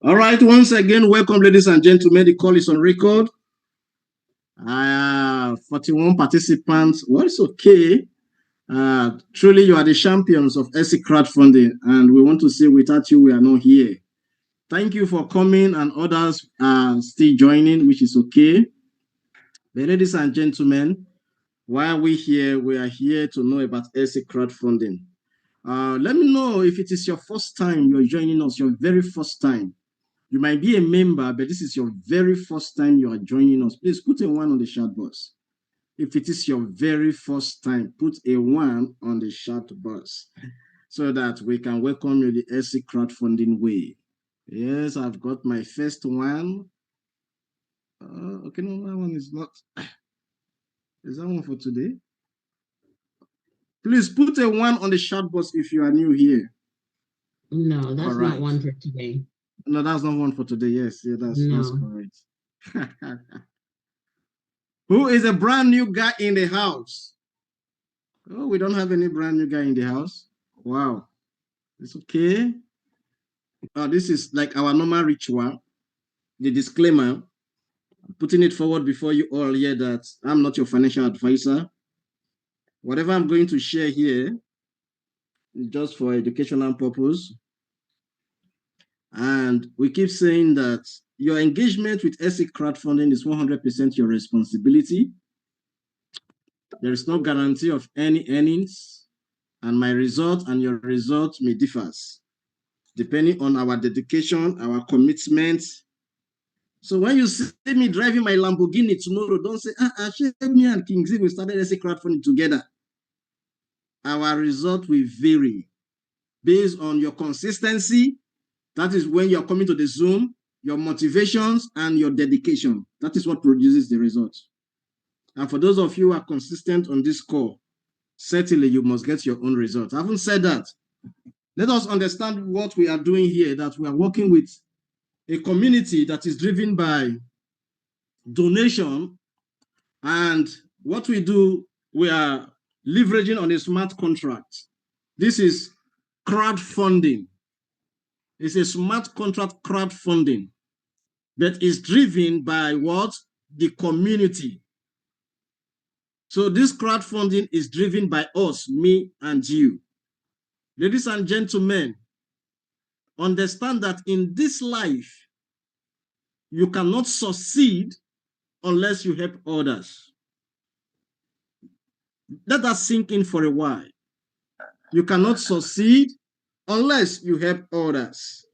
All right, once again, welcome, ladies and gentlemen. The call is on record. 41 participants. Well, it's okay. Truly, you are the champions of Sccrowdfunding, and we want to say without you, we are not here. Thank you for coming, and others are still joining, which is okay. But ladies and gentlemen, why are we here? We are here to know about Sccrowdfunding. Let me know if it is your first time you're joining us, your very first time. You might be a member, but this is your very first time you are joining us. Please put a 1 on the chat box. If it is your very first time, put a 1 on the chat box so that we can welcome you the Sccrowdfunding way. Yes, I've got my first one. Okay, no, that one is not. Is that one for today? Please put a 1 on the chat box if you are new here. No, that's not one for today. No, that's not one for today. Yes, yeah, that's correct. Who is a brand new guy in the house? Oh, we don't have any brand new guy in the house. Wow. It's okay. This is like our normal ritual. The disclaimer, I'm putting it forward before you all hear that I'm not your financial advisor. Whatever I'm going to share here is just for educational purpose. And we keep saying that your engagement with Sccrowdfunding is 100% your responsibility. There is no guarantee of any earnings, and my result and your result may differ depending on our dedication, our commitment. So when you see me driving my Lamborghini tomorrow, don't say, me and King Z, we started Sccrowdfunding together. Our result will vary based on your consistency. That is when you're coming to the Zoom, your motivations and your dedication. That is what produces the result. And for those of you who are consistent on this call, certainly you must get your own result. Having said that, let us understand what we are doing here, that we are working with a community that is driven by donation. And what we do, we are leveraging on a smart contract. This is crowdfunding. It's a smart contract crowdfunding that is driven by what? The community. So this crowdfunding is driven by us, me and you. Ladies and gentlemen, understand that in this life, you cannot succeed unless you help others. Let that sink in for a while. You cannot succeed unless you help others.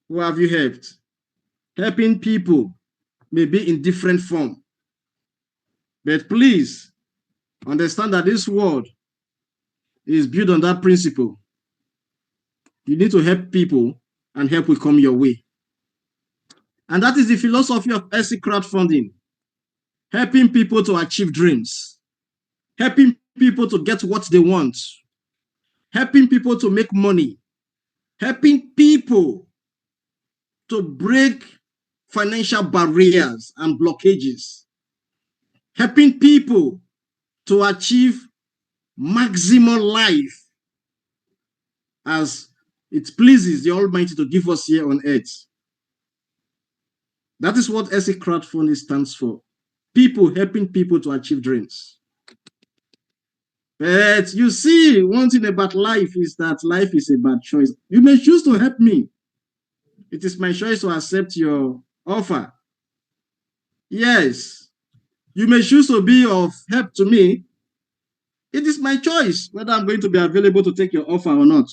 Who have you helped? Helping people may be in different form. But please understand that this world is built on that principle. You need to help people and help will come your way. And that is the philosophy of Sccrowdfunding. Helping people to achieve dreams. Helping people to get what they want. Helping people to make money. Helping people to break financial barriers and blockages. Helping people to achieve maximum life as it pleases the Almighty to give us here on earth. That is what Sccrowdfunding stands for. People helping people to achieve dreams. But you see, one thing about life is that life is about choice. You may choose to help me. It is my choice to accept your offer. Yes, you may choose to be of help to me. It is my choice whether I'm going to be available to take your offer or not.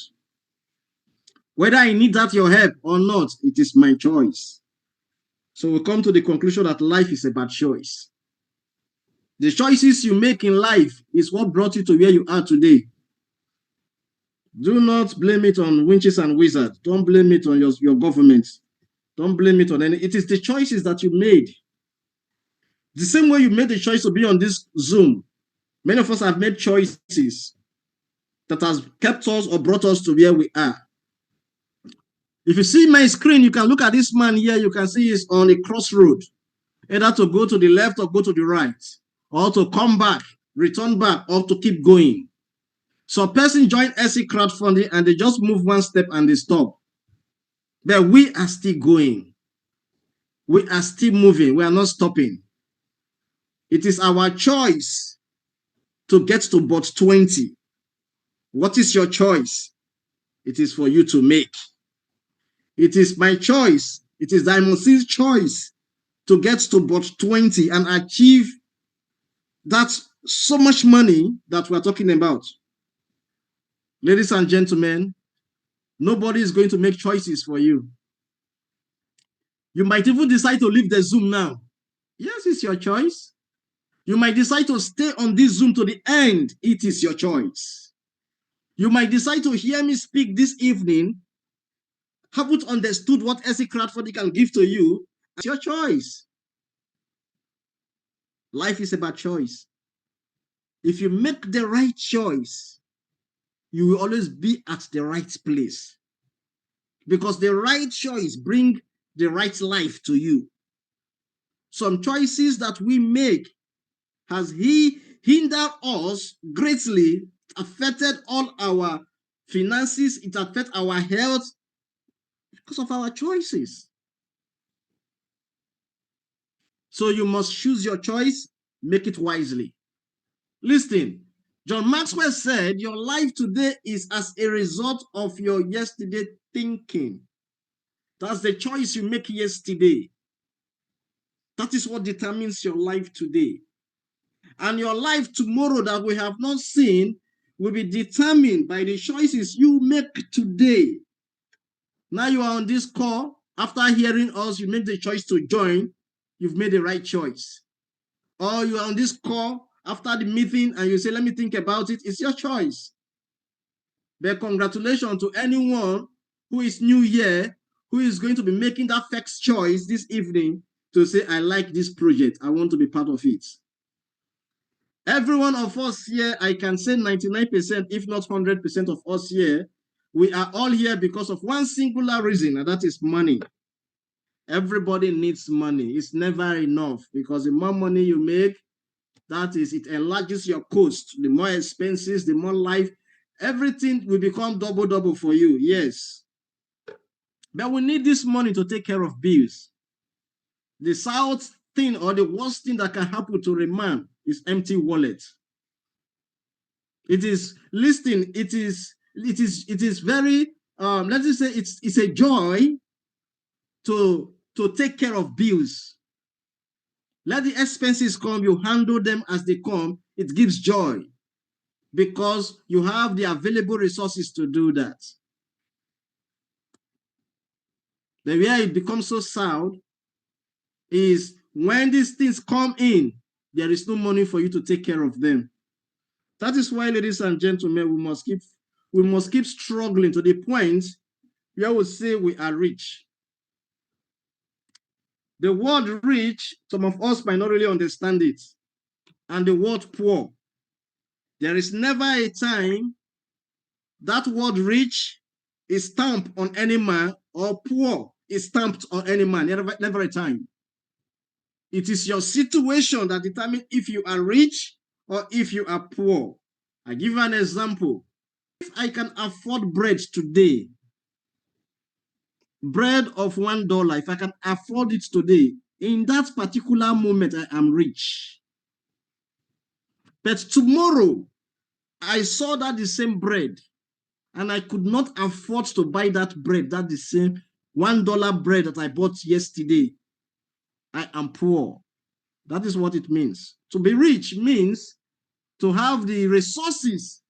Whether I need that your help or not, it is my choice. So we come to the conclusion that life is about choice. The choices you make in life is what brought you to where you are today. Do not blame it on witches and wizards. Don't blame it on your government. Don't blame it on any. It is the choices that you made. The same way you made the choice to be on this Zoom, many of us have made choices that has kept us or brought us to where we are. If you see my screen, you can look at this man here. You can see he's on a crossroad, either to go to the left or go to the right, or to come back, return back, or to keep going. So a person joined Sccrowdfunding and they just move one step and they stop. But we are still going. We are still moving. We are not stopping. It is our choice to get to bot 20. What is your choice? It is for you to make. It is my choice. It is Diamond C's choice to get to bot 20 and achieve that so much money that we're talking about. Ladies and gentlemen, nobody is going to make choices for you. You might even decide to leave the Zoom now. Yes, it's your choice. You might decide to stay on this Zoom to the end. It is your choice. You might decide to hear me speak this evening, haven't understood what Sccrowdfunding can give to you. It's your choice. Life is about choice. If you make the right choice, you will always be at the right place. Because the right choice brings the right life to you. Some choices that we make has hindered us greatly, affected all our finances, it affected our health because of our choices. So you must choose your choice, make it wisely. Listen, John Maxwell said, your life today is as a result of your yesterday thinking. That's the choice you make yesterday. That is what determines your life today. And your life tomorrow that we have not seen will be determined by the choices you make today. Now you are on this call. After hearing us, you make the choice to join. You've made the right choice. Or you are on this call after the meeting and you say, let me think about it. It's your choice. But congratulations to anyone who is new here, who is going to be making that first choice this evening to say, I like this project. I want to be part of it. Every one of us here, I can say 99%, if not 100% of us here, we are all here because of one singular reason, and that is money. Everybody needs money. It's never enough because the more money you make, that is, it enlarges your cost. The more expenses, the more life, everything will become double for you. Yes. But we need this money to take care of bills. The south thing or the worst thing that can happen to a man is empty wallet. It is listing. It is very let's say it's a joy to take care of bills. Let the expenses come, you handle them as they come. It gives joy because you have the available resources to do that. The way it becomes so sad is when these things come in, there is no money for you to take care of them. That is why, ladies and gentlemen, we must keep struggling to the point where we say we are rich. The word rich, some of us might not really understand it. And the word poor. There is never a time that word rich is stamped on any man or poor is stamped on any man. Never a time. It is your situation that determines if you are rich or if you are poor. I give you an example. If I can afford bread today, bread of $1, if I can afford it today, in that particular moment, I am rich. But tomorrow, I saw that the same bread, and I could not afford to buy that bread, that the same $1 bread that I bought yesterday. I am poor. That is what it means. To be rich means to have the resources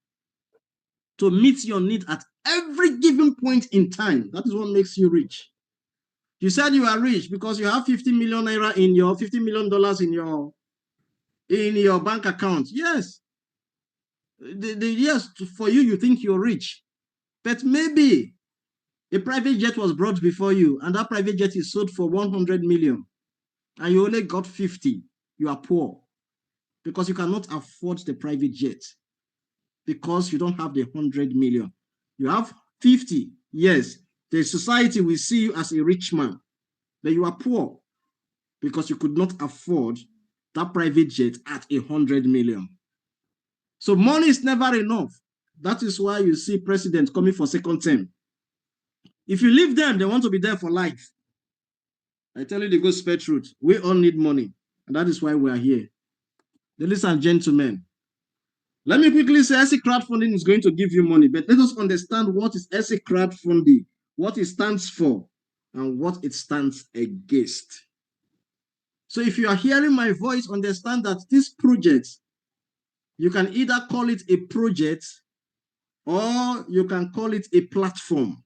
to meet your need at every given point in time. That is what makes you rich. You said you are rich because you have 50 million naira in your $50 million in your bank account. Yes. Yes, for you, you think you're rich. But maybe a private jet was brought before you, and that private jet is sold for 100 million, and you only got 50. You are poor because you cannot afford the private jet because you don't have the 100 million. You have 50. Yes, the society will see you as a rich man, but you are poor because you could not afford that private jet at 100 million. So money is never enough. That is why you see presidents coming for second term. If you leave them, they want to be there for life. I tell you the gospel truth. We all need money, and that is why we are here. Ladies and gentlemen, let me quickly say Sccrowdfunding is going to give you money, but let us understand what is Sccrowdfunding, what it stands for, and what it stands against. So if you are hearing my voice, understand that this project, you can either call it a project or you can call it a platform.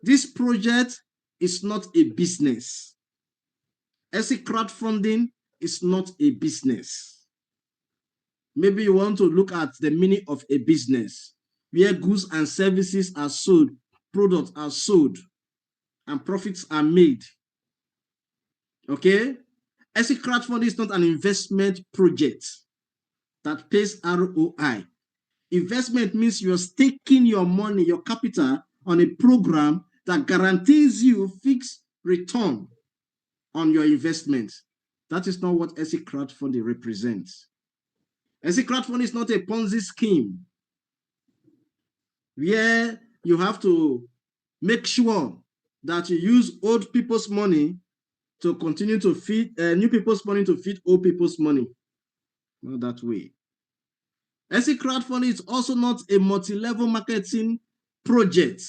This project is not a business. Sccrowdfunding is not a business. Maybe you want to look at the meaning of a business where goods and services are sold, products are sold, and profits are made. Okay? Sccrowdfunding is not an investment project that pays ROI. Investment means you're staking your money, your capital, on a program that guarantees you fixed return on your investment. That is not what Sccrowdfunding represents. Sccrowdfunding is not a Ponzi scheme where you have to make sure that you use old people's money to continue to feed new people's money to feed old people's money. Not that way. Sccrowdfunding is also not a multi-level marketing project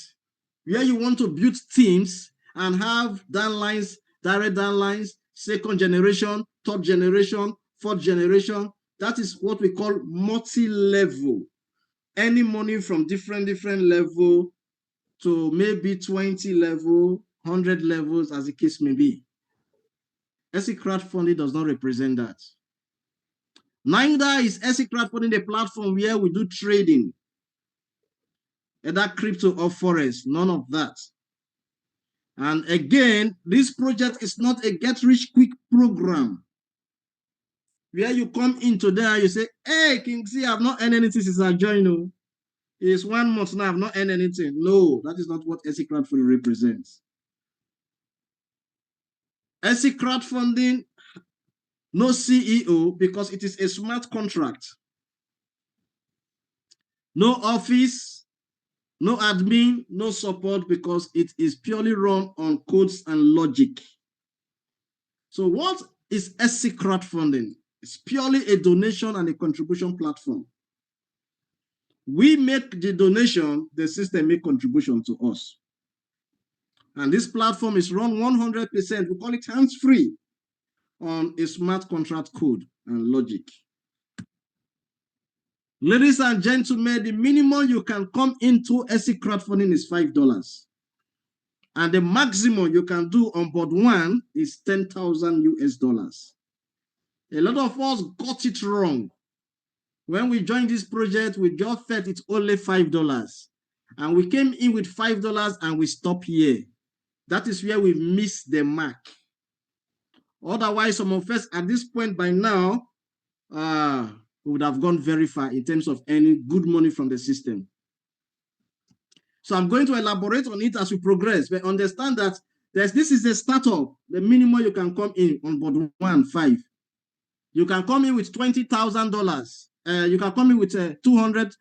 where you want to build teams and have downlines, direct downlines, second generation, third generation, fourth generation. That is what we call multi-level. Any money from different level to maybe 20 level, 100 levels, as the case may be. Sccrowdfunding does not represent that. Neither is Sccrowdfunding a platform where we do trading, either crypto or forex, none of that. And again, this project is not a get-rich-quick program where you come into there and you say, hey, King C, I've not earned anything since I joined you. It's 1 month now, I've not earned anything. No, that is not what Sccrowdfunding represents. Sccrowdfunding, no CEO, because it is a smart contract. No office, no admin, no support, because it is purely run on codes and logic. So what is Sccrowdfunding? It's purely a donation and a contribution platform. We make the donation, the system make contribution to us. And this platform is run 100%, we call it hands-free, on a smart contract code and logic. Ladies and gentlemen, the minimum you can come into Sccrowdfunding is $5. And the maximum you can do on board one is 10,000 US dollars. A lot of us got it wrong. When we joined this project, we just felt it's only $5. And we came in with $5 and we stopped here. That is where we missed the mark. Otherwise, some of us at this point by now, we would have gone very far in terms of earning good money from the system. So I'm going to elaborate on it as we progress, but understand that this is a startup. The minimum you can come in on board 1.5. You can come in with $20,000. You can come in with $200.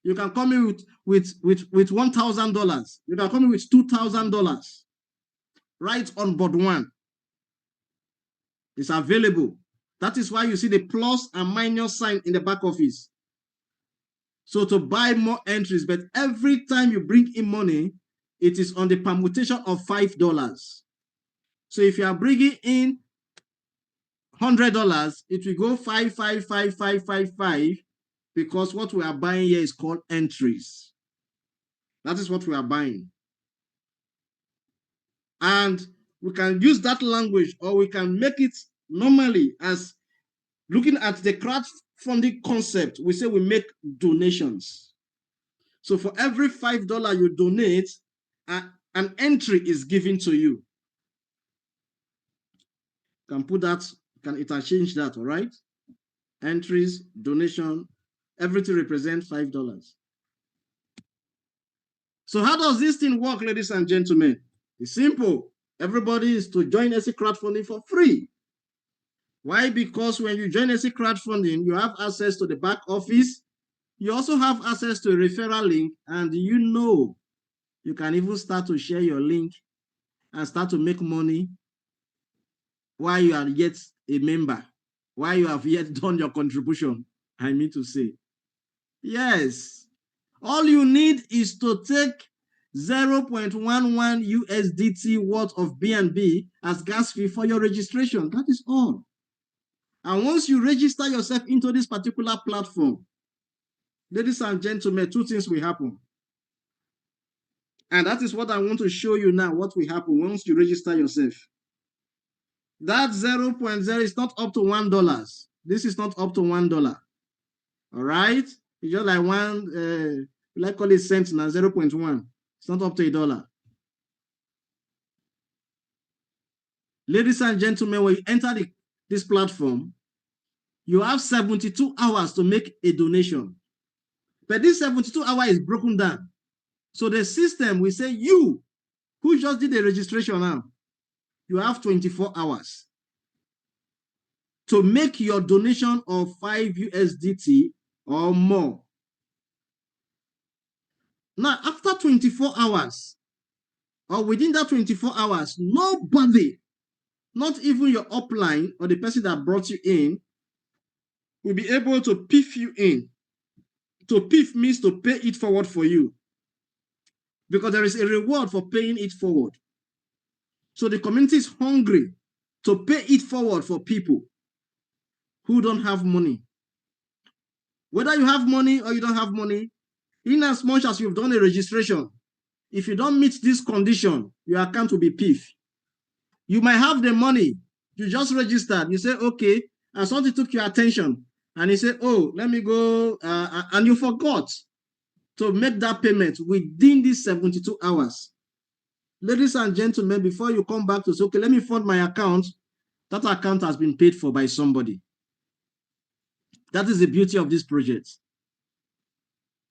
You can come in with $1,000. You can come in with $2,000. Right on board one. It's available. That is why you see the plus and minus sign in the back office. So to buy more entries, but every time you bring in money, it is on the permutation of $5. So if you are bringing in $100, it will go 5, 5, 5, 5, 5, 5, because what we are buying here is called entries. That is what we are buying. And we can use that language, or we can make it normally as looking at the crowdfunding concept. We say we make donations. So for every $5 you donate, an entry is given to you. Can put that, can interchange that, all right? Entries, donation, everything represents $5. So how does this thing work, ladies and gentlemen? It's simple. Everybody is to join Sccrowdfunding for free. Why? Because when you join Sccrowdfunding, you have access to the back office. You also have access to a referral link, and you know You can even start to share your link and start to make money while you are yet a member, while you have yet done your contribution, I mean to say. Yes. All you need is to take 0.11 USDT worth of BNB as gas fee for your registration. That is all. And once you register yourself into this particular platform, ladies and gentlemen, two things will happen. And that is what I want to show you now, what will happen once you register yourself. That 0.0 is not up to $1. This is not up to $1. All right? It's just like one, like call it cents now, 0.1. It's not up to $1. Ladies and gentlemen, when you enter this platform, you have 72 hours to make a donation. But this 72 hours is broken down. So the system will say, you who just did the registration now, you have 24 hours to make your donation of 5 USDT or more. Now, after 24 hours, or within that 24 hours, nobody, not even your upline or the person that brought you in, will be able to piff you in. To piff means to pay it forward for you, because there is a reward for paying it forward. So the community is hungry to pay it forward for people who don't have money. Whether you have money or you don't have money, in as much as you've done a registration, if you don't meet this condition, your account will be piff. You might have the money, you just registered, you say, okay, and something took your attention, and you say, oh, let me go, and you forgot to make that payment within these 72 hours. Ladies and gentlemen, before you come back to say, okay, let me fund my account, that account has been paid for by somebody. That is the beauty of this project.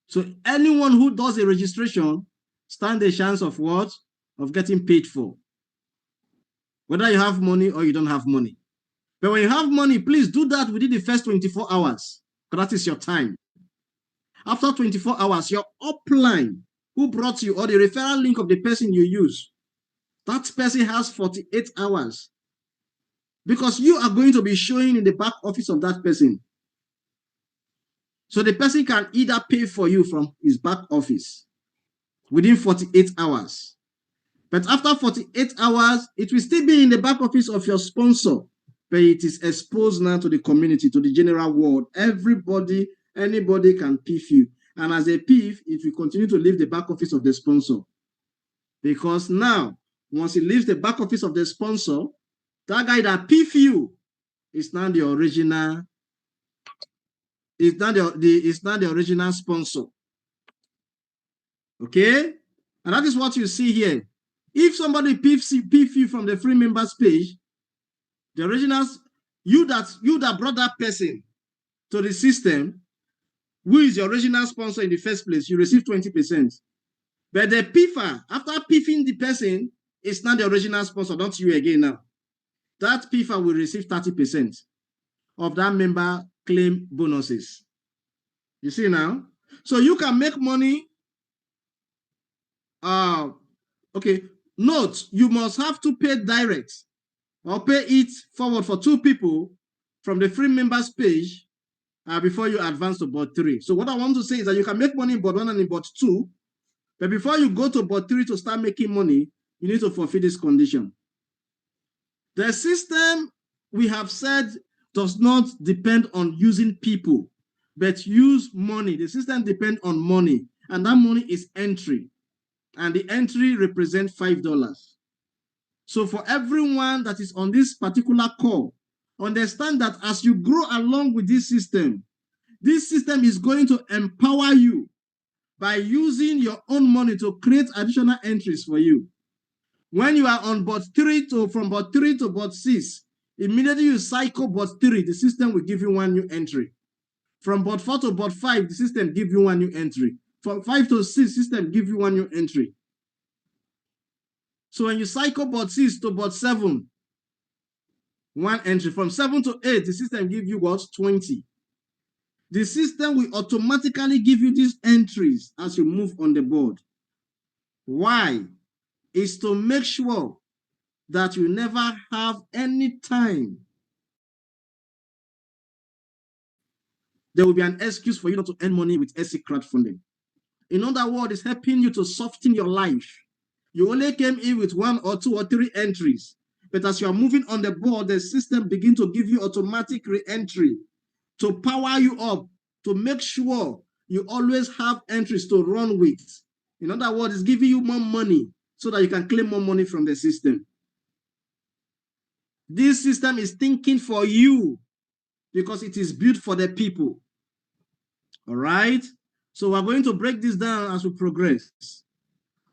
So anyone who does a registration stands a chance of what? Of getting paid for. Whether you have money or you don't have money. But when you have money, please do that within the first 24 hours, because that is your time. After 24 hours, your upline who brought you, or the referral link of the person you use, that person has 48 hours. Because you are going to be showing in the back office of that person. So the person can either pay for you from his back office within 48 hours. But after 48 hours, it will still be in the back office of your sponsor. But it is exposed now to the community, to the general world. Everybody, anybody can piff you. And as a piff, it will continue to leave the back office of the sponsor. Because now, once it leaves the back office of the sponsor, that guy that piff you is now the original. It's not the original sponsor. Okay? And that is what you see here. If somebody piff you from the free members page, the originals, you that brought that person to the system, who is the original sponsor in the first place, you receive 20%. But the piffer, after piffing the person, it's not the original sponsor, not you again now. That piffer will receive 30% of that member claim bonuses. You see now? So you can make money. Okay, note, you must have to pay direct or pay it forward for 2 people from the free members page before you advance to board 3. So what I want to say is that you can make money in board 1 and in board 2, but before you go to board 3 to start making money, you need to fulfill this condition. The system, we have said, does not depend on using people, but use money. The system depends on money, and that money is entry. And the entry represents $5. So for everyone that is on this particular call, understand that as you grow along with this system is going to empower you by using your own money to create additional entries for you. When you are on board 3 from board 3 to board 6, immediately you cycle board 3, the system will give you 1 new entry. From board 4 to board 5, the system give you 1 new entry. From 5 to 6, system give you 1 new entry. So when you cycle board 6 to board 7, 1 entry. From 7 to 8, the system give you what? 20. The system will automatically give you these entries as you move on the board. Why? Is to make sure that you never have any time there will be an excuse for you not to earn money with Sccrowdfunding. In other words, it's helping you to soften your life. You only came in with 1 or 2 or 3 entries, but as you are moving on the board, the system begins to give you automatic re-entry to power you up, to make sure you always have entries to run with. In other words, it's giving you more money so that you can claim more money from the system. This system is thinking for you because it is built for the people. All right? So we're going to break this down as we progress.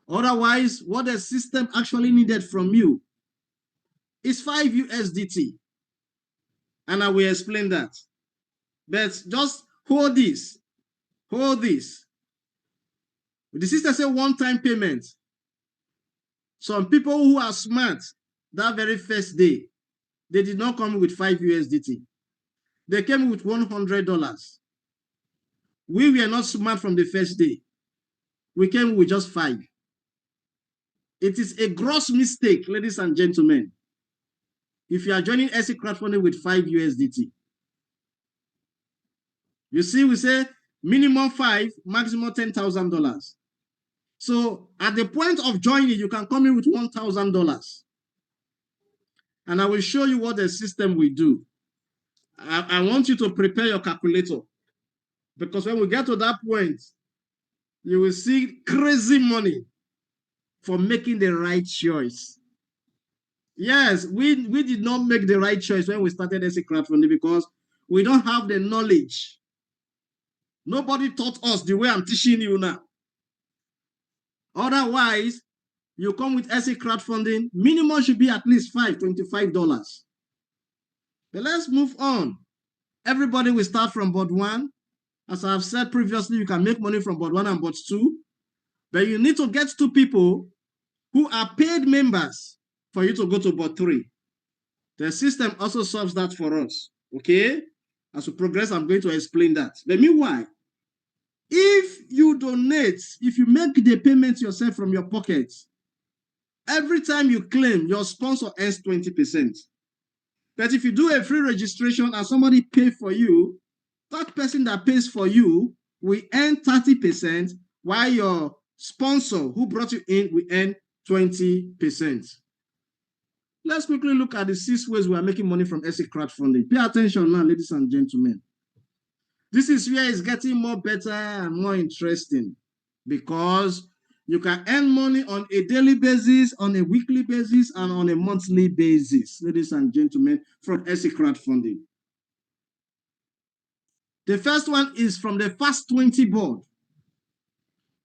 Otherwise, what the system actually needed from you is 5 USDT. And I will explain that. But just hold this. Hold this. The system says one-time payment. Some people who are smart that very first day, they did not come with 5 USDT. They came with $100. We were not smart from the first day. We came with just 5. It is a gross mistake, ladies and gentlemen, if you are joining Sccrowdfunding with 5 USDT. You see, we say minimum 5, maximum $10,000. So at the point of joining, you can come in with $1,000. And I will show you what the system will do. I want you to prepare your calculator, because when we get to that point, you will see crazy money for making the right choice. Yes, we did not make the right choice when we started Sccrowdfunding because we don't have the knowledge. Nobody taught us the way I'm teaching you now. Otherwise, you come with Sccrowdfunding, minimum should be at least $25. But let's move on. Everybody will start from board 1. As I've said previously, you can make money from board 1 and board 2. But you need to get 2 people who are paid members for you to go to board 3. The system also solves that for us. Okay? As we progress, I'm going to explain that. But meanwhile, if you donate, if you make the payment yourself from your pocket, every time you claim, your sponsor earns 20%. But if you do a free registration and somebody pay for you, that person that pays for you will earn 30%, while your sponsor who brought you in will earn 20%. Let's quickly look at the 6 ways we are making money from Sccrowdfunding. Pay attention now, ladies and gentlemen. This is where it's getting more better and more interesting, because you can earn money on a daily basis, on a weekly basis, and on a monthly basis, ladies and gentlemen, from Sccrowdfunding. The first one is from the Fast 20 board.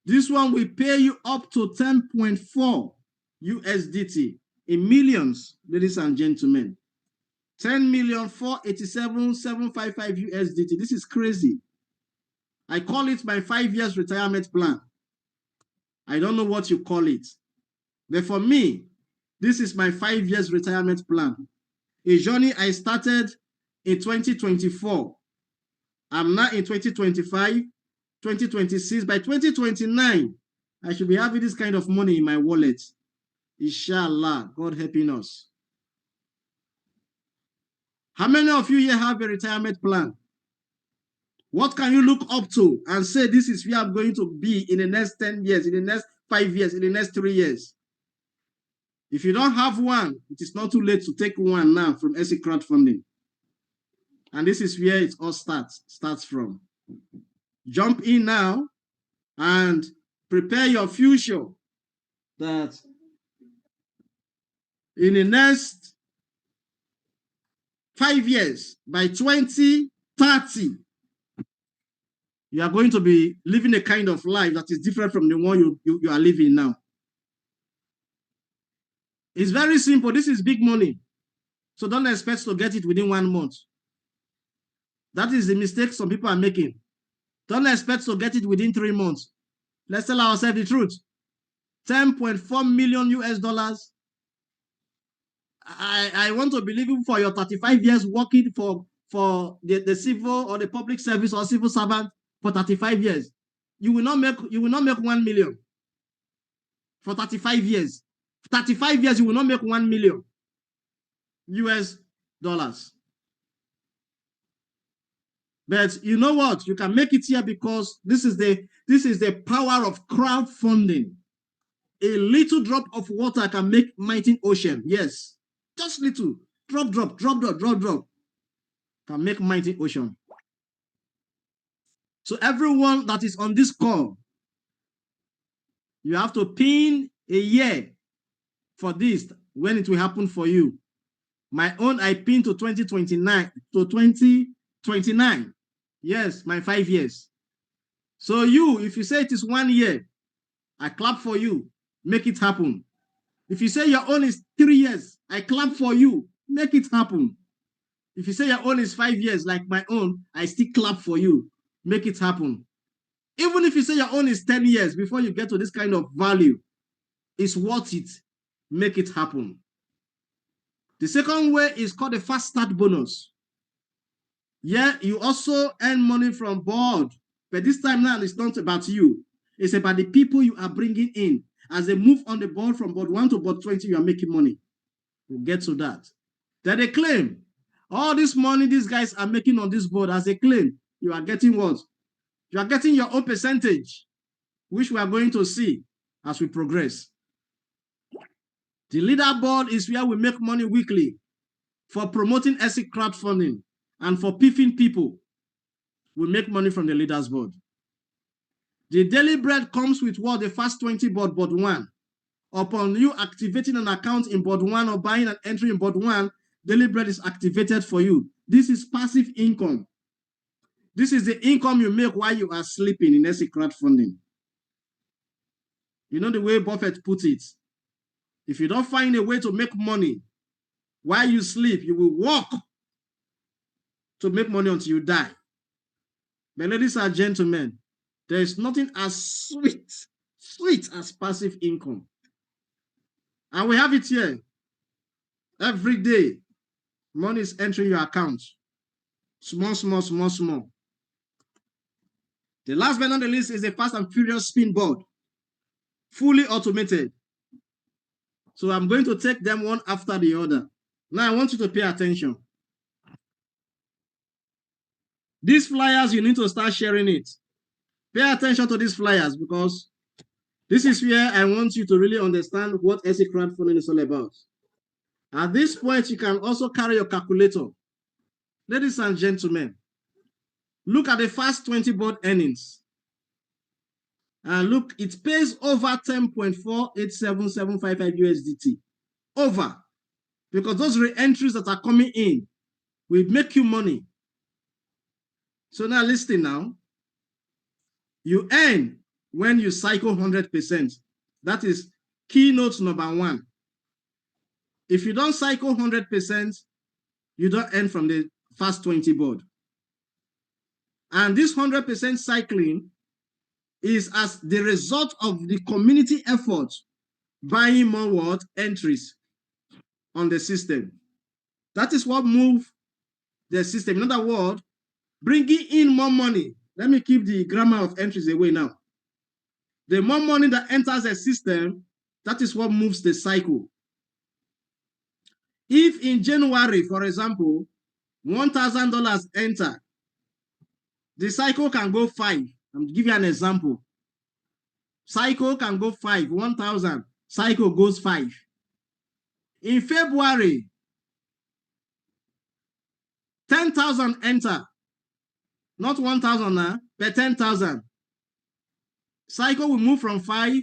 This one will pay you up to 10.4 USDT in millions, ladies and gentlemen. 10,487,755 USDT. This is crazy. I call it my 5 years retirement plan. I don't know what you call it. But for me, this is my 5 years retirement plan. A journey I started in 2024. I'm now in 2025, 2026. By 2029, I should be having this kind of money in my wallet. Inshallah, God helping us. How many of you here have a retirement plan? What can you look up to and say, this is where I'm going to be in the next 10 years, in the next 5 years, in the next 3 years? If you don't have one, it is not too late to take one now from Sccrowdfunding. And this is where it all starts from. Jump in now and prepare your future, that in the next 5 years, by 2030, you are going to be living a kind of life that is different from the one you are living now. It's very simple. This is big money. So don't expect to get it within 1 month. That is the mistake some people are making. Don't expect to get it within 3 months. Let's tell ourselves the truth. 10.4 million US dollars. I want to believe you for your 35 years working for the civil or the public service or civil servant for 35 years. You will not make 1 million. for 35 years. 35 years, you will not make 1 million US dollars. But you know what? You can make it here because this is the power of crowdfunding. A little drop of water can make mighty ocean. Yes, just little drop can make mighty ocean. So everyone that is on this call, you have to pin a year for this when it will happen for you. My own, I pin to 2029 to 2029. Yes, my 5 years. So you, if you say it is 1 year, I clap for you. Make it happen. If you say your own is 3 years, I clap for you. Make it happen. If you say your own is 5 years, like my own, I still clap for you. Make it happen. Even if you say your own is 10 years before you get to this kind of value, it's worth it. Make it happen. The second way is called the fast start bonus. Yeah, you also earn money from board, but this time now it's not about you. It's about the people you are bringing in. As they move on the board from board 1 to board 20, you are making money. We'll get to that. Then they claim all this money these guys are making on this board, as they claim, you are getting what? You are getting your own percentage, which we are going to see as we progress. The leaderboard is where we make money weekly for promoting Sccrowdfunding and for piffing people. We make money from the leaders board. The daily bread comes with what? The Fast 20 board, board 1. Upon you activating an account in board 1 or buying an entry in board 1, daily bread is activated for you. This is passive income. This is the income you make while you are sleeping in Sccrowdfunding. You know the way Buffett put it. If you don't find a way to make money while you sleep, you will work to make money until you die. But ladies and gentlemen, there is nothing as sweet as passive income. And we have it here. Every day, money is entering your account. Small. The last but not the least is a fast and furious spin board. Fully automated. So I'm going to take them one after the other. Now I want you to pay attention. These flyers, you need to start sharing it. Pay attention to these flyers because this is where I want you to really understand what Sccrowdfunding is all about. At this point, you can also carry your calculator. Ladies and gentlemen, look at the Fast 20 board earnings. And look, it pays over 10.487755 USDT. Over. Because those re-entries that are coming in will make you money. So now listen now. You earn when you cycle 100%. That is keynote number 1. If you don't cycle 100%, you don't earn from the Fast 20 board. And this 100% cycling is as the result of the community effort buying more entries on the system. That is what moves the system. In other words, bringing in more money. Let me keep the grammar of entries away now. The more money that enters the system, that is what moves the cycle. If in January, for example, $1,000 enter, the cycle can go 5. I'm giving you an example. Cycle can go 5, 1,000. Cycle goes 5. In February, 10,000 enter. Not 1,000 now, but 10,000. Cycle will move from 5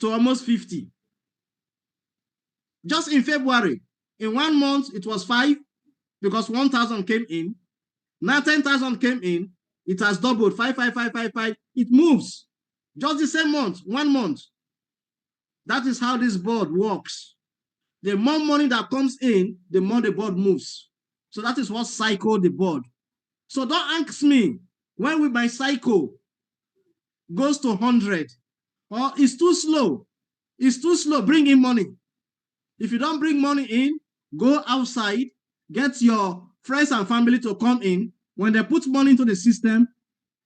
to almost 50. Just in February, in 1 month, it was 5 because 1,000 came in. Now 10,000 came in. It has doubled, 5. It moves. Just the same month, 1 month. That is how this board works. The more money that comes in, the more the board moves. So that is what cycle the board. So don't ask me when will my cycle goes to 100 or it's too slow. It's too slow. Bring in money. If you don't bring money in, go outside, get your friends and family to come in. When they put money into the system,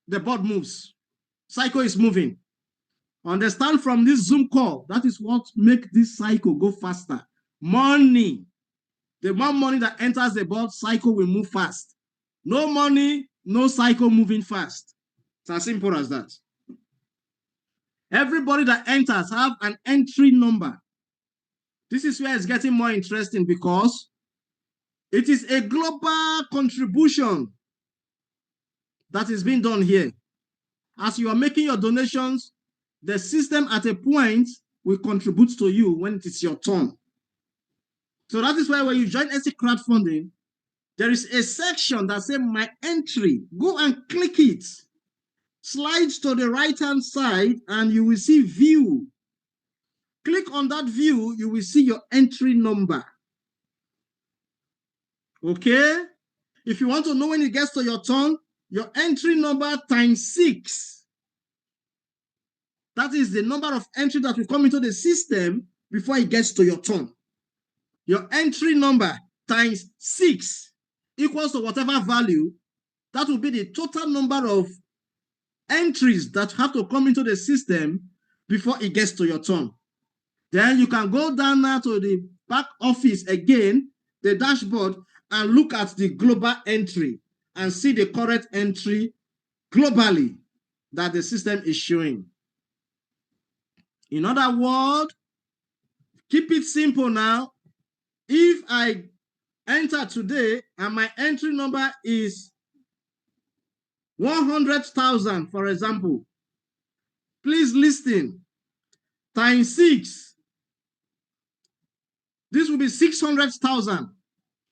the board moves. Cycle is moving. Understand from this Zoom call, that is what makes this cycle go faster. Money. The more money that enters the board, cycle will move fast. No money, no cycle moving fast. It's as simple as that. Everybody that enters have an entry number. This is where it's getting more interesting because it is a global contribution that is being done here. As you are making your donations, the system at a point will contribute to you when it is your turn. So that is why when you join Sccrowdfunding, there is a section that says my entry. Go and click it. Slide to the right-hand side and you will see view. Click on that view, you will see your entry number. Okay? If you want to know when it gets to your turn, your entry number times 6. That is the number of entry that will come into the system before it gets to your turn. Your entry number times 6 equals to whatever value. That will be the total number of entries that have to come into the system before it gets to your turn. Then you can go down now to the back office again, the dashboard, and look at the global entry and see the correct entry globally that the system is showing. In other words, keep it simple now. If I enter today and my entry number is 100,000, for example, please listen, times 6, this will be 600,000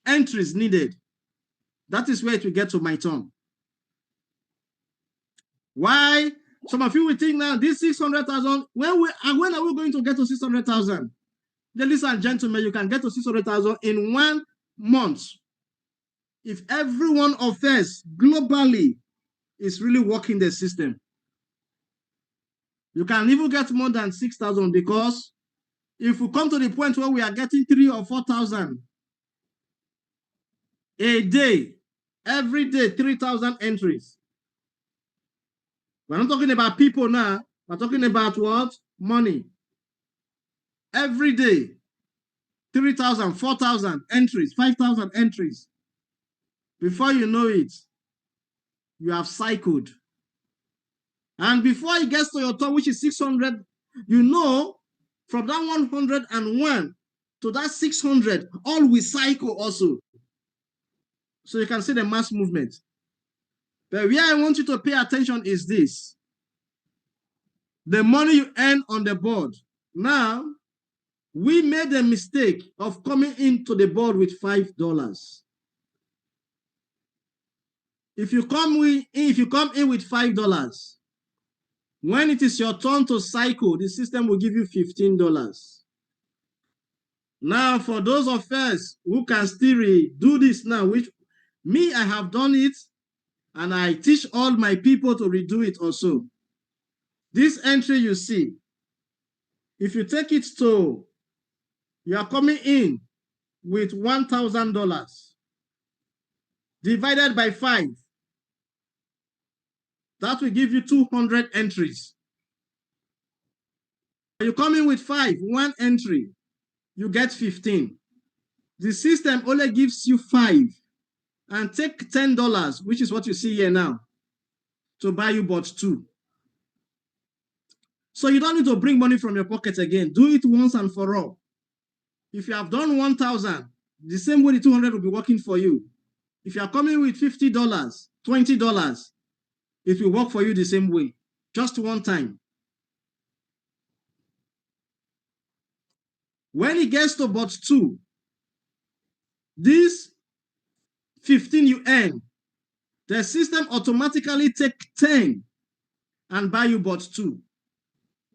entries needed. That is where it will get to my turn. Why? Some of you will think now, this 600,000, when are we going to get to 600,000? Ladies and gentlemen, you can get to 600,000 in 1 month. If every one of us globally is really working the system. You can even get more than 6,000 because if we come to the point where we are getting 3,000 or 4,000 a day, every day 3,000 entries. We're not talking about people now. We're talking about what? Money. Every day, 3,000, 4,000 entries, 5,000 entries. Before you know it, you have cycled. And before it gets to your turn, which is 600, you know, from that 101 to that 600, all will cycle also. So you can see the mass movement. But where I want you to pay attention is this. The money you earn on the board. Now, we made a mistake of coming into the board with $5. If you come in with $5, when it is your turn to cycle, the system will give you $15. Now, for those of us who can still do this now, which me, I have done it, and I teach all my people to redo it also. This entry you see, if you take it to, you are coming in with $1,000 divided by 5. That will give you 200 entries. You come in with 5, 1 entry, you get 15. The system only gives you 5 and take $10, which is what you see here now, to buy you bot 2. So you don't need to bring money from your pocket again. Do it once and for all. If you have done 1,000, the same way the 200 will be working for you. If you are coming with $50, $20, it will work for you the same way, just one time. When it gets to bot 2, this 15 you earn, the system automatically take 10 and buy you bot 2.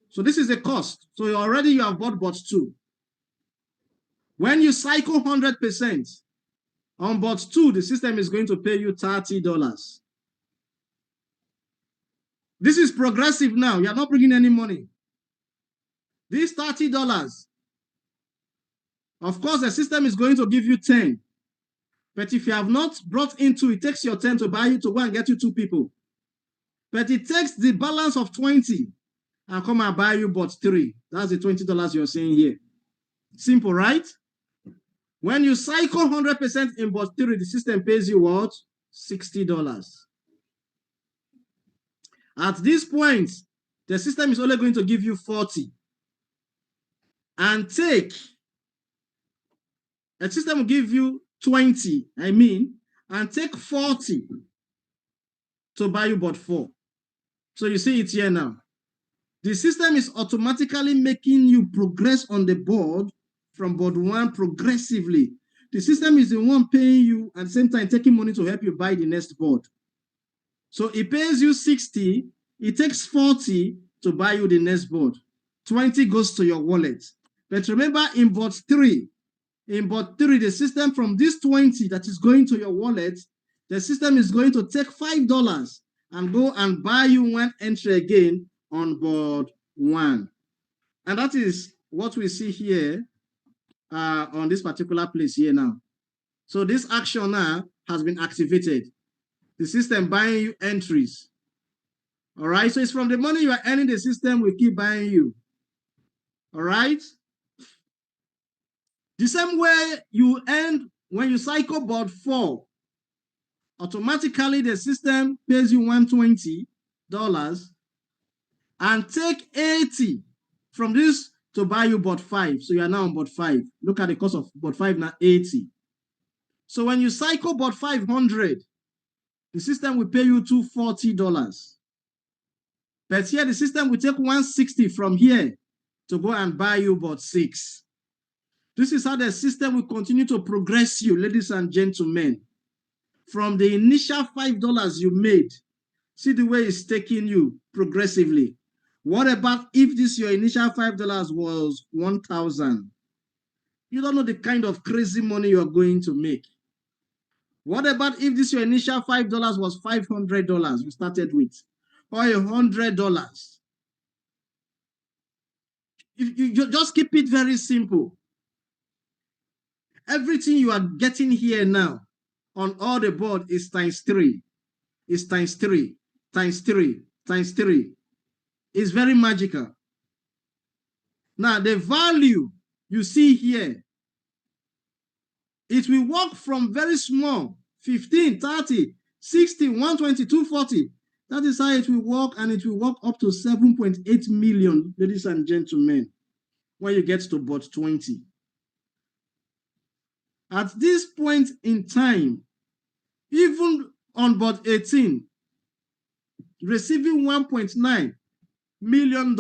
So this is the cost. So you have bought bot 2. When you cycle 100% on bot 2, the system is going to pay you $30. This is progressive now. You are not bringing any money. This $30, of course, the system is going to give you 10. But if you have not brought into it, takes your 10 to buy you to go and get you 2 people. But it takes the balance of 20 and come and buy you bot 3. That's the $20 you're saying here. Simple, right? When you cycle 100% in bot 3, the system pays you what? $60. At this point, the system is only going to give you 40. And the system will give you 20, and take 40 to buy you bot 4. So you see it here now. The system is automatically making you progress on the board from board 1 progressively. The system is the one paying you at the same time taking money to help you buy the next board. So it pays you 60, it takes 40 to buy you the next board. 20 goes to your wallet. But remember, in board 3, the system from this 20 that is going to your wallet, the system is going to take $5 and go and buy you one entry again on board 1. And that is what we see here on this particular place here now. So this action now has been activated. The system buying you entries. All right, so it's from the money you are earning, the system will keep buying you. All right. The same way you earn when you cycle board 4, automatically the system pays you $120 and take 80 from this to buy you board 5. So you are now on board 5. Look at the cost of board 5 now, 80. So when you cycle board 500, the system will pay you $240. But here the system will take 160 from here to go and buy you board 6. This is how the system will continue to progress you, ladies and gentlemen. From the initial $5 you made, see the way it's taking you progressively. What about if this your initial $5 was 1,000? You don't know the kind of crazy money you're going to make. What about if this your initial $5 was $500 you started with, or $100? You just keep it very simple. Everything you are getting here now on all the board is times 3. It's times 3, times 3, times 3. It's very magical. Now, the value you see here, it will work from very small, 15, 30, 60, 120, 240. That is how it will work, and it will work up to 7.8 million, ladies and gentlemen, when you get to board 20. At this point in time, even on board 18, receiving $1.9 million,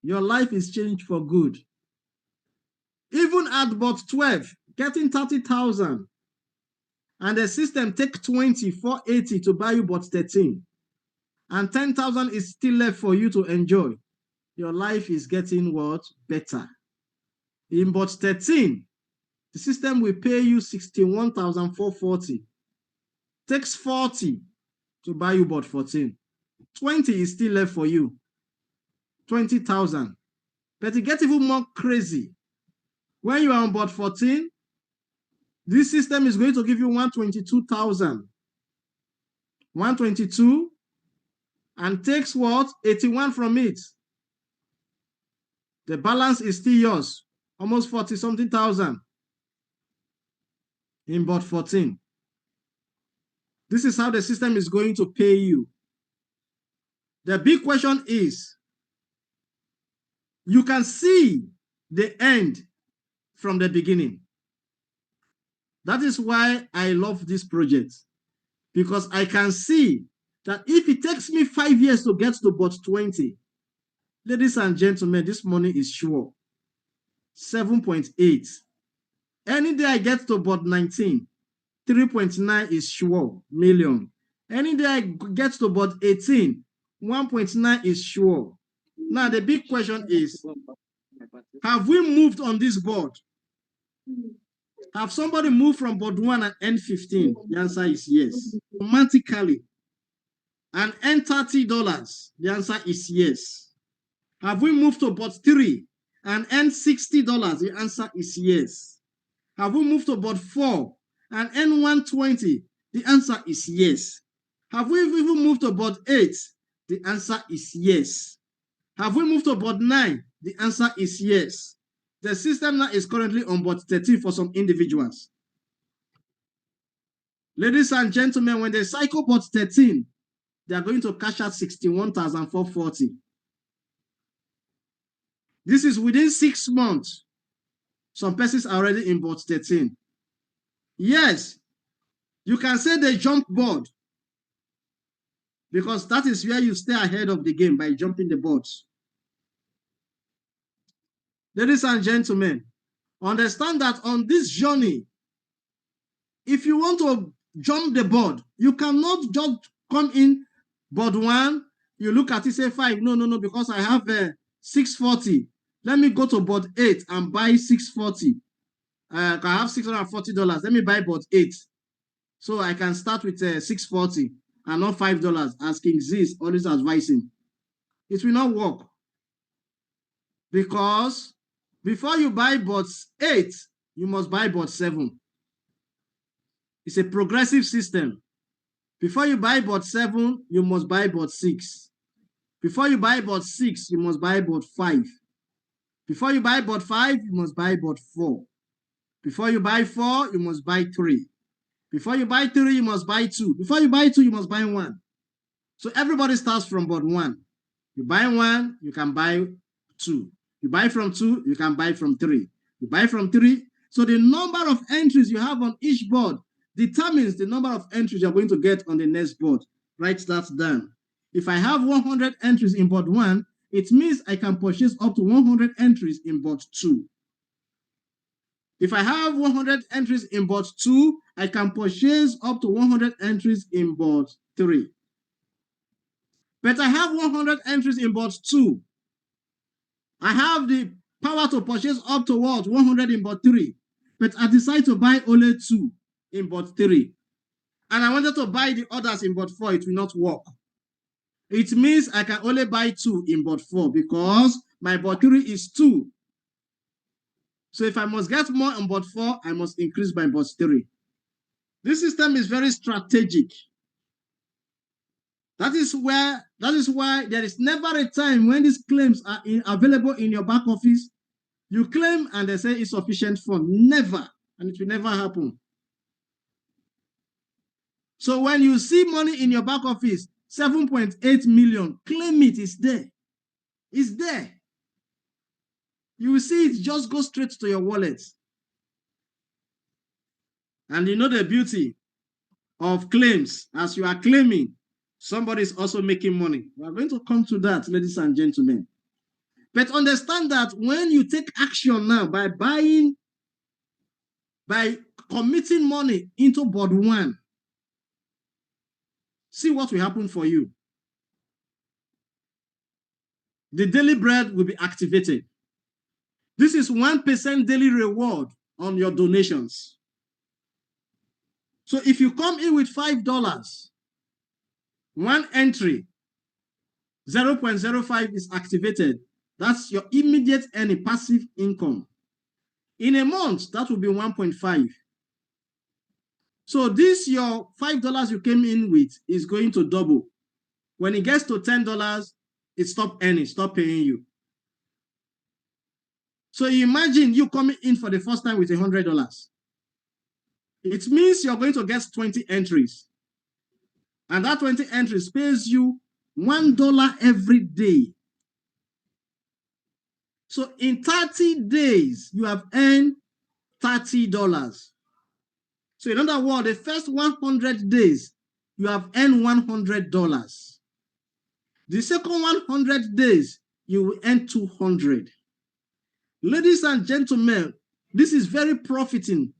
your life is changed for good. Even at board 12, getting 30,000, and the system take 20, 480 to buy you board 13, and 10,000 is still left for you to enjoy. Your life is getting what? Better. In board 13, the system will pay you 61,440. Takes 40 to buy you board 14. 20 is still left for you. 20,000. But it gets even more crazy. When you are on board 14, this system is going to give you 122,000. 122, and takes what? 81 from it. The balance is still yours. Almost 40-something thousand in board 14. This is how the system is going to pay you. The big question is, you can see the end from the beginning. That is why I love this project, because I can see that if it takes me 5 years to get to board 20, ladies and gentlemen, this money is sure. 7.8. Any day I get to board 19, 3.9 is sure million. Any day I get to board 18, 1.9 is sure. Now the big question is, have we moved on this board? Have somebody moved from board 1 and earned 15? The answer is yes. Automatically. And earned $30? The answer is yes. Have we moved to board 3 and earned $60? The answer is yes. Have we moved to board 4 and earned $120? The answer is yes. Have we even moved to board 8 The answer is yes. Have we moved to board 9? The answer is yes. The system now is currently on board 13 for some individuals. Ladies and gentlemen, when they cycle board 13, they are going to cash out 61,440. This is within 6 months. Some persons are already in board 13. Yes, you can say they jump board because that is where you stay ahead of the game by jumping the boards. Ladies and gentlemen, understand that on this journey, if you want to jump the board, you cannot just come in board 1, you look at it, say 5, no, because I have 640. Let me go to board 8 and buy 640. I have $640. Let me buy board 8. So I can start with 640 and not $5, as King Z is always advising. It will not work. Because before you buy board 8, you must buy board 7. It's a progressive system. Before you buy board 7, you must buy board 6. Before you buy board 6, you must buy board 5. Before you buy board 5, you must buy board 4. Before you buy 4, you must buy 3. Before you buy 3, you must buy 2. Before you buy 2, you must buy 1. So everybody starts from board 1. You buy 1, you can buy 2. You buy from 2, you can buy from 3. You buy from 3. So the number of entries you have on each board determines the number of entries you're going to get on the next board. Write that down. If I have 100 entries in board 1, it means I can purchase up to 100 entries in board 2. If I have 100 entries in board 2, I can purchase up to 100 entries in board 3. But I have 100 entries in board 2. I have the power to purchase up to what? 100 in board 3. But I decide to buy only 2 in board 3. And I wanted to buy the others in board 4. It will not work. It means I can only buy 2 in board 4 because my board 3 is 2. So if I must get more on board 4, I must increase my board 3. This system is very strategic. That is why there is never a time when these claims are available in your back office. You claim and they say insufficient fund. Never. And it will never happen. So when you see money in your back office, 7.8 million, claim it. It's there. It's there. You will see it just go straight to your wallet. And you know the beauty of claims. As you are claiming, somebody is also making money. We are going to come to that, ladies and gentlemen. But understand that when you take action now by committing money into board 1, see what will happen for you. The daily bread will be activated. This is 1% daily reward on your donations. So if you come in with $5, one entry, 0.05 is activated. That's your immediate earning passive income. In a month, that will be 1.5. So this, your $5 you came in with is going to double. When it gets to $10, it stop earning, stop paying you. So imagine you coming in for the first time with $100. It means you're going to get 20 entries. And that 20 entries pays you $1 every day. So in 30 days, you have earned $30. So in other words, the first 100 days, you have earned $100. The second 100 days, you will earn $200. Ladies and gentlemen, this is very profiting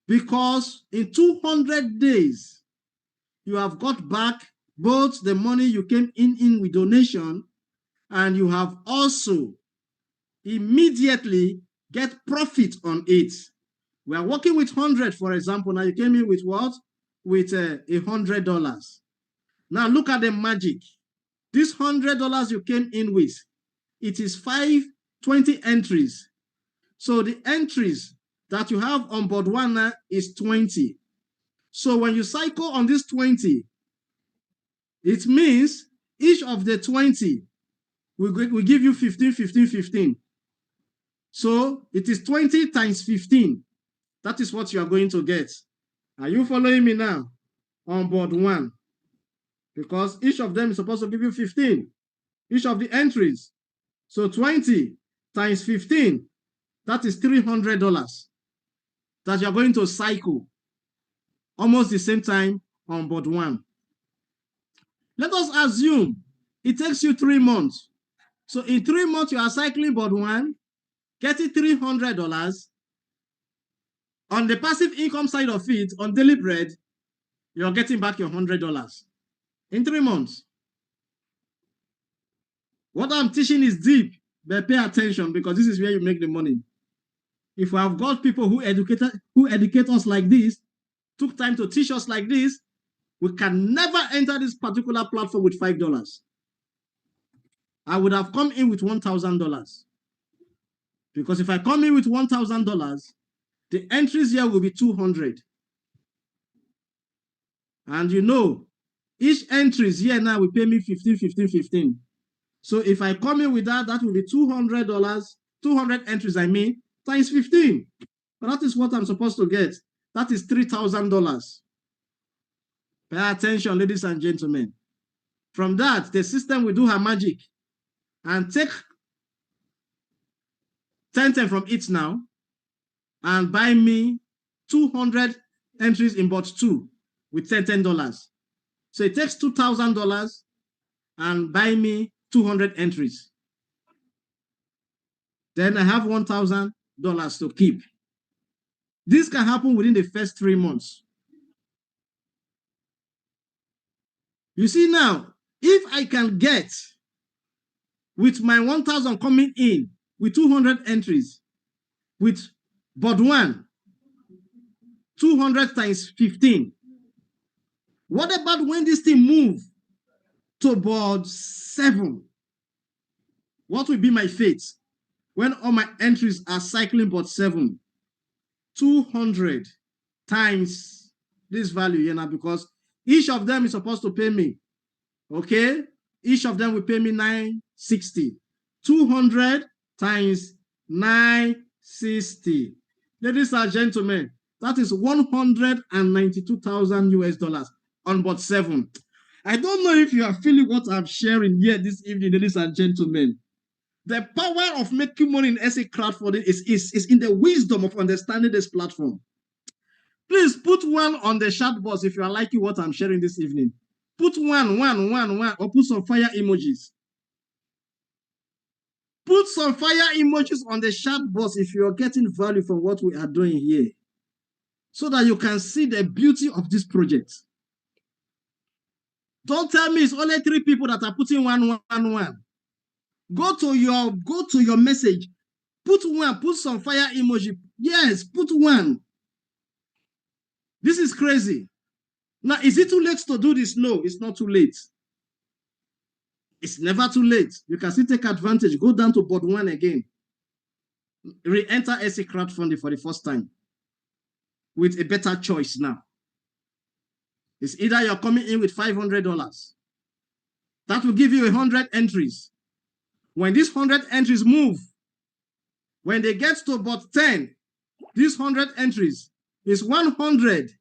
because in 200 days, you have got back both the money you came in with donation, and you have also immediately get profit on it. We are working with 100, for example. Now you came in with what? With $100. Now look at the magic. This $100 you came in with, it is 20 entries. So the entries that you have on board 1 now is 20. So when you cycle on this 20, it means Each of the 20 will give you 15, 15, 15. So it is 20 times 15. That is what you are going to get. Are you following me now? On board 1. Because each of them is supposed to give you 15. Each of the entries. So 20 times 15, that is $300 that you're going to cycle almost the same time on board 1. Let us assume it takes you 3 months. So in 3 months, you are cycling board 1, getting $300. On the passive income side of it, on daily bread, you're getting back your $100 in 3 months. What I'm teaching is deep, but pay attention because this is where you make the money. If we have got people who educate us like this, took time to teach us like this, we can never enter this particular platform with $5. I would have come in with $1,000. Because if I come in with $1,000, the entries here will be 200. And you know, each entries here now will pay me 15, 15, 15. So if I come in with that, that will be $200, 200 entries, I mean, times 15. But that is what I'm supposed to get. That is $3,000. Pay attention, ladies and gentlemen. From that, the system will do her magic and take 10 from it now and buy me 200 entries in bot 2 with $10. So it takes $2,000 and buy me 200 entries. Then I have $1,000 to keep. This can happen within the first 3 months. You see now, if I can get with my 1,000 coming in with 200 entries, with board 1, 200 times 15. What about when this thing move to board 7? What will be my fate when all my entries are cycling board 7? 200 times this value, you know, because each of them is supposed to pay me. Okay? Each of them will pay me $960. 200 times 960. Ladies and gentlemen, that is 192,000 US dollars on board 7. I don't know if you are feeling what I'm sharing here this evening, ladies and gentlemen. The power of making money in Sccrowdfunding is in the wisdom of understanding this platform. Please put 1 on the chat box if you are liking what I'm sharing this evening. Put 1, or put some fire emojis. Put some fire emojis on the chat box if you are getting value from what we are doing here, so that you can see the beauty of this project. Don't tell me it's only 3 people that are putting 1. Go to your message. Put 1. Put some fire emoji. Yes, put 1. This is crazy. Now, is it too late to do this? No, it's not too late. It's never too late. You can still take advantage. Go down to board 1 again. Re-enter Sccrowdfunding for the first time with a better choice now. It's either you're coming in with $500. That will give you 100 entries. When these 100 entries move, when they get to board 10, these 100 entries is 100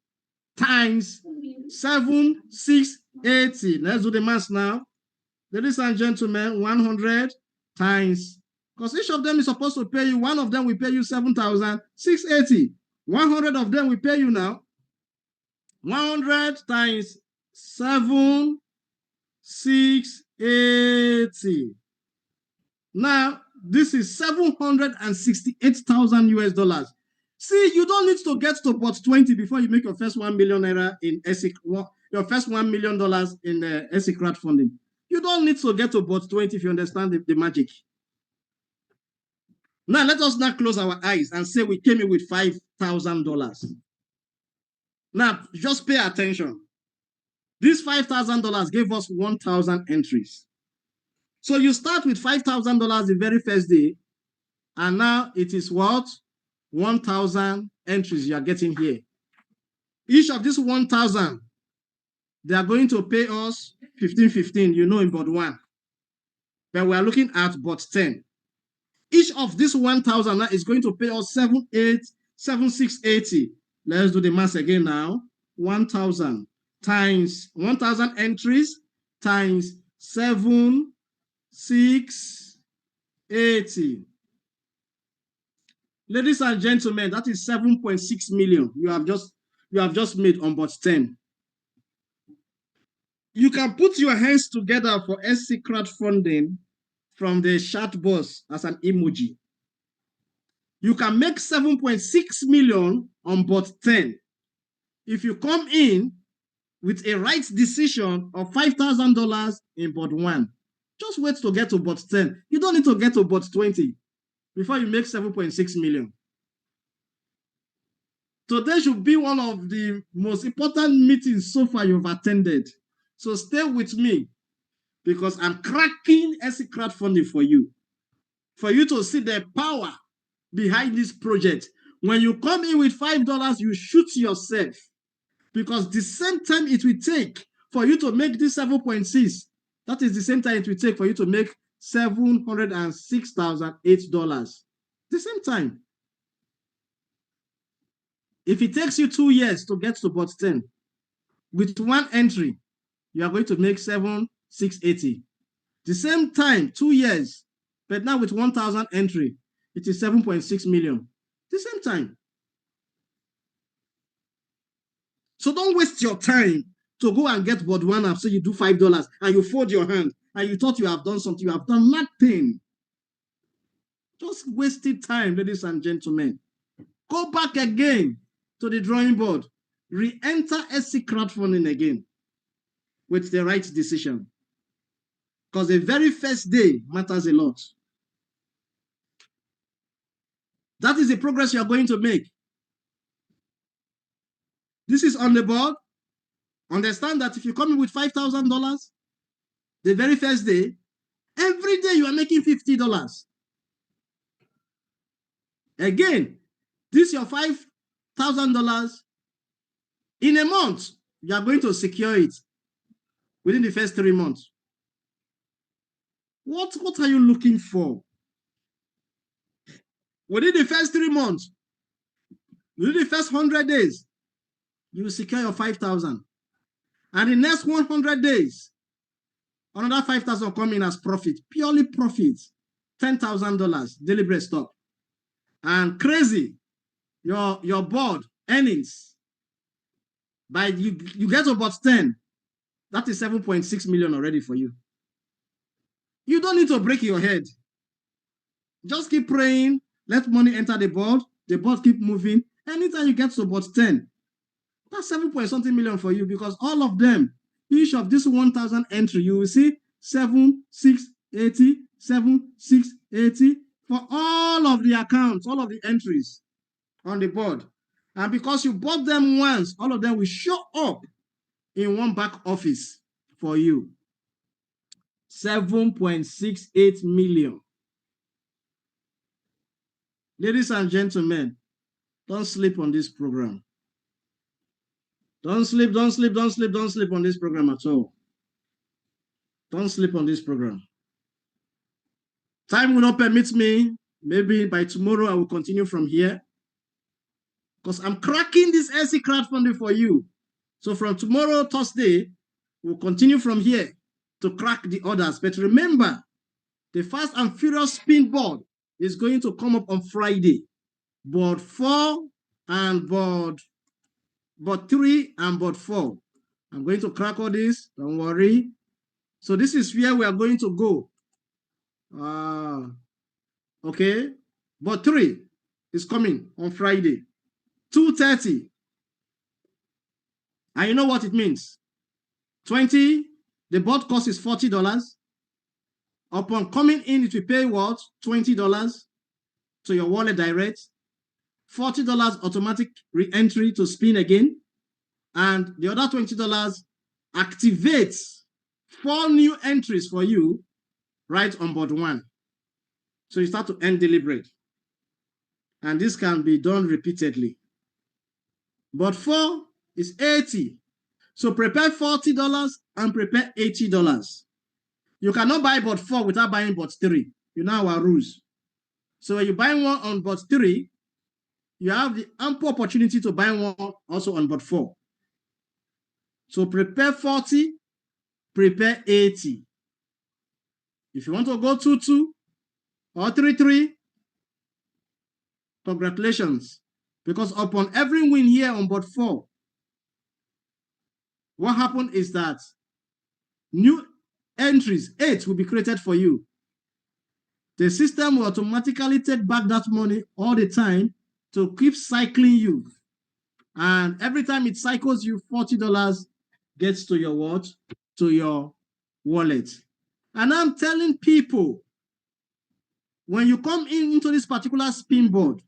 times 7,680. Let's do the math now. Ladies and gentlemen, 100 times, because each of them is supposed to pay you, one of them will pay you 7,680. 100 of them will pay you now. 100 times 7,680. Now, this is 768,000 US dollars. See, you don't need to get to bot 20 before you make your first 1 million naira in your first $1 million in Sccrowdfunding. You don't need to get to bot 20 if you understand the magic. Now, let us now close our eyes and say we came in with $5,000. Now, just pay attention. This $5,000 gave us 1,000 entries. So you start with $5,000 the very first day, and now it is what? 1,000 entries you are getting here. Each of these 1,000, they are going to pay us 15, you know, in board 1. But we are looking at board 10. Each of this 1,000 now is going to pay us 7680. Let's do the math again now. 1,000 times 1,000 entries times 7680. Ladies and gentlemen, that is 7.6 million you have just made on board 10. You can put your hands together for Sccrowdfunding from the chat box as an emoji. You can make 7.6 million on board 10 if you come in with a right decision of $5,000 in board 1. Just wait to get to board 10. You don't need to get to board 20 before you make 7.6 million. Today should be one of the most important meetings so far you've attended. So stay with me because I'm cracking Sccrowdfunding for you to see the power behind this project. When you come in with $5, you shoot yourself because the same time it will take for you to make this 7.6, that is the same time it will take for you to make $706,008. The same time. If it takes you 2 years to get to board 10, with 1 entry, you are going to make 7,680. The same time, 2 years, but now with 1,000 entry, it is 7.6 million. The same time. So don't waste your time to go and get board 1 after you do $5 and you fold your hand and you thought you have done something. You have done nothing. Just wasted time, ladies and gentlemen. Go back again to the drawing board. Re-enter Sccrowdfunding again with the right decision. Because the very first day matters a lot. That is the progress you are going to make. This is on the board. Understand that if you come in with $5,000 the very first day, every day you are making $50. Again, this is your $5,000. In a month, you are going to secure it within the first 3 months. What are you looking for? Within the first 3 months, within the first 100 days, you will secure your 5,000. And the next 100 days, another 5,000 come in as profit, purely profit, $10,000, deliberate stop. And crazy, your board earnings, by you get about 10, that is 7.6 million already for you. You don't need to break your head. Just keep praying, let money enter the board keep moving. Anytime you get to about 10, that's 7 million for you, because all of them, each of this 1,000 entry, you will see 7,680, 7,680 for all of the accounts, all of the entries on the board. And because you bought them once, all of them will show up in one back office for you. 7.68 million. Ladies and gentlemen, don't sleep on this program. Don't sleep on this program at all. Don't sleep on this program. Time will not permit me. Maybe by tomorrow I will continue from here, because I'm cracking this Sccrowdfunding for you. So from tomorrow, Thursday, we'll continue from here to crack the others. But remember, the Fast and Furious spin board is going to come up on Friday. Board 4 and board 3 and board 4. I'm going to crack all this, don't worry. So this is where we are going to go. Okay, board 3 is coming on Friday, 2:30. And you know what it means? 20, the board cost is $40. Upon coming in, it will pay what? $20 to your wallet direct, $40 automatic re-entry to spin again, and the other $20 activates 4 new entries for you right on board 1. So you start to earn deliberate. And this can be done repeatedly. Board 4 is $80. So prepare $40 and prepare $80. You cannot buy bot 4 without buying bot 3. You know our rules. So when you buy one on bot 3, you have the ample opportunity to buy one also on bot 4. So prepare 40, prepare 80. If you want to go 2-2 or 3-3, congratulations. Because upon every win here on bot 4, what happened is that new entries, 8, will be created for you. The system will automatically take back that money all the time to keep cycling you. And every time it cycles you, $40 gets to your what? To your wallet. And I'm telling people, when you come into this particular spin board,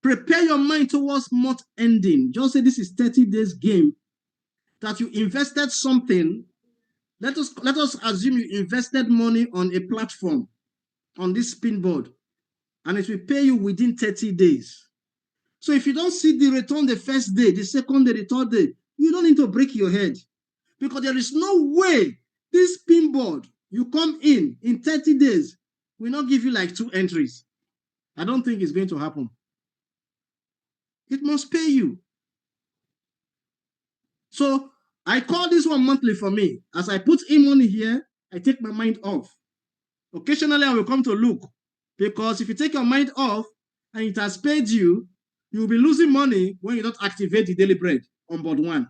prepare your mind towards month ending. Just say this is 30 days game, that you invested something. Let us assume you invested money on a platform, on this spin board, and it will pay you within 30 days. So if you don't see the return the first day, the second day, the third day, you don't need to break your head, because there is no way this spin board, you come in 30 days, will not give you like 2 entries. I don't think it's going to happen. It must pay you. So I call this one monthly for me. As I put in money here, I take my mind off. Occasionally, I will come to look, because if you take your mind off and it has paid you, you'll be losing money when you don't activate the daily bread on board 1.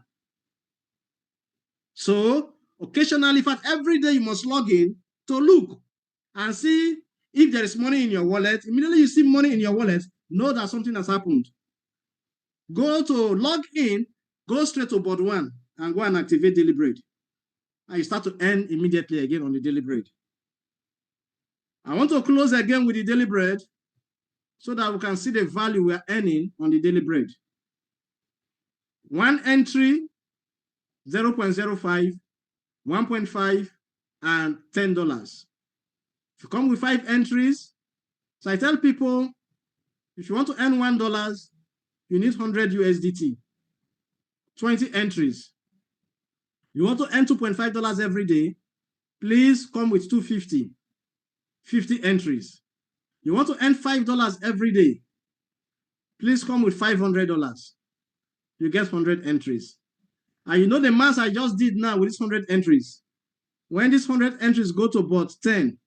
So occasionally, in fact, every day you must log in to look and see if there is money in your wallet. Immediately you see money in your wallet, know that something has happened. Go to log in, go straight to board 1 and go and activate daily bread. And you start to earn immediately again on the daily bread. I want to close again with the daily bread so that we can see the value we are earning on the daily bread. 1 entry, 0.05, 1.5, and $10. If you come with 5 entries, so I tell people, if you want to earn $1, you need 100 USDT, 20 entries. You want to earn $2.5 every day, please come with 250, 50 entries. You want to earn $5 every day, please come with $500. You get 100 entries. And you know the math I just did now with these 100 entries. When these 100 entries go to board 10,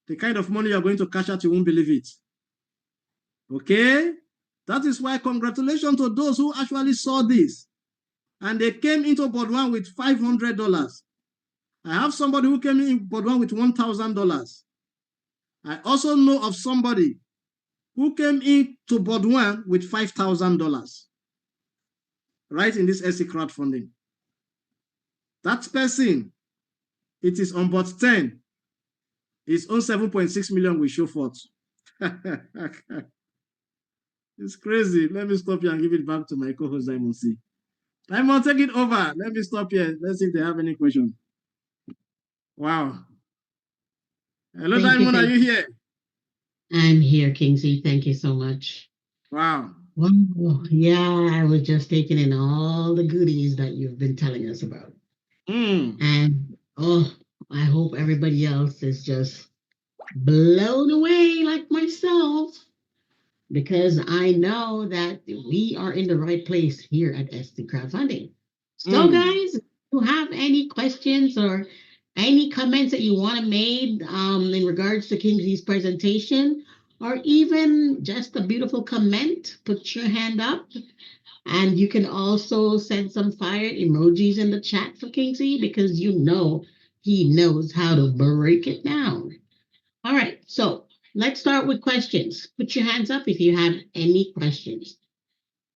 the kind of money you're going to cash out, you won't believe it. Okay? That is why congratulations to those who actually saw this. And they came into board 1 with $500. I have somebody who came in board 1 with $1,000. I also know of somebody who came into board 1 with $5,000. Right in this Sccrowdfunding. That person, it is on board 10. His own 7.6 million will show forth. It's crazy. Let me stop here and give it back to my co-host, Diamond C. Diamond, take it over. Let me stop here. Let's see if they have any questions. Wow. Hello, Diamond, are you here? I'm here, Kingsley. Thank you so much. Wow. Wow. Yeah, I was just taking in all the goodies that you've been telling us about. And I hope everybody else is just blown away like myself, because I know that we are in the right place here at Sccrowdfunding. So, guys, if you have any questions or any comments that you want to make in regards to Kingsley's presentation, or even just a beautiful comment, put your hand up. And you can also send some fire emojis in the chat for Kingsley, because you know he knows how to break it down. All right, so let's start with questions. Put your hands up if you have any questions.